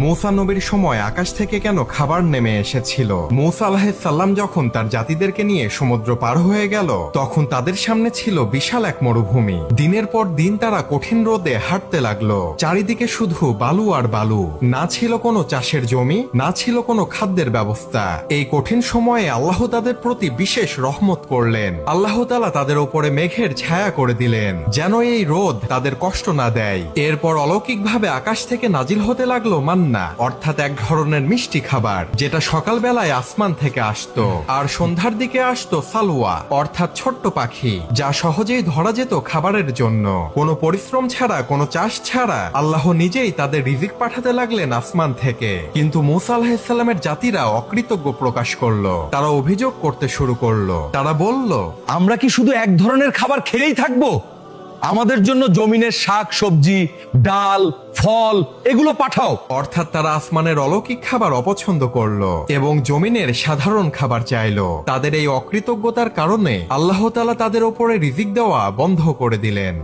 মূসা নবীর সময় আকাশ থেকে কেন খাবার নেমে এসেছিল। মূসা আলাইহিস সালাম যখন তার জাতিদেরকে নিয়ে সমুদ্র পার হয়ে গেল, তখন তাদের সামনে ছিল বিশাল এক মরুভূমি। দিনের পর দিন তারা কঠিন রোদে হাঁটতে লাগলো। চারিদিকে শুধু বালু আর বালু, না ছিল কোনো চাষের জমি, না ছিল কোনো খাদ্যের ব্যবস্থা। এই কঠিন সময়ে আল্লাহ তাদের প্রতি বিশেষ রহমত করলেন। আল্লাহ তাআলা তাদের উপরে মেঘের ছায়া করে দিলেন, যেন এই রোদ তাদের কষ্ট না দেয়। এরপর অলৌকিকভাবে আকাশ থেকে নাজিল হতে লাগলো মান্না, অর্থাৎ এক ধরনের মিষ্টি খাবার, যেটা সকালবেলায় আসমান থেকে আসতো, আর সন্ধ্যার দিকে আসতো সালওয়া, অর্থাৎ ছোট্ট পাখি, যা সহজেই ধরা যেত খাবারের জন্য। কোনো পরিশ্রম ছাড়া, কোনো চাষ ছাড়া আল্লাহ নিজেই তাদের রিজিক পাঠাতে লাগলেন আসমান থেকে। কিন্তু মূসা আলাইহিস সালামের জাতিরা অকৃতজ্ঞ প্রকাশ করলো। তারা অভিযোগ করতে শুরু করলো। তারা বলল, আমরা কি শুধু এক ধরনের খাবার খেলেই থাকবো? আমাদের জন্য জমিনের শাক সবজি, ডাল, ফল এগুলো পাঠাও। অর্থাৎ তারা আসমানের অলৌকিক খাবার অপছন্দ করলো এবং জমিনের সাধারণ খাবার চাইলো। তাদের এই অকৃতজ্ঞতার কারণে আল্লাহ তাআলা তাদের ওপরে রিজিক দেওয়া বন্ধ করে দিলেন।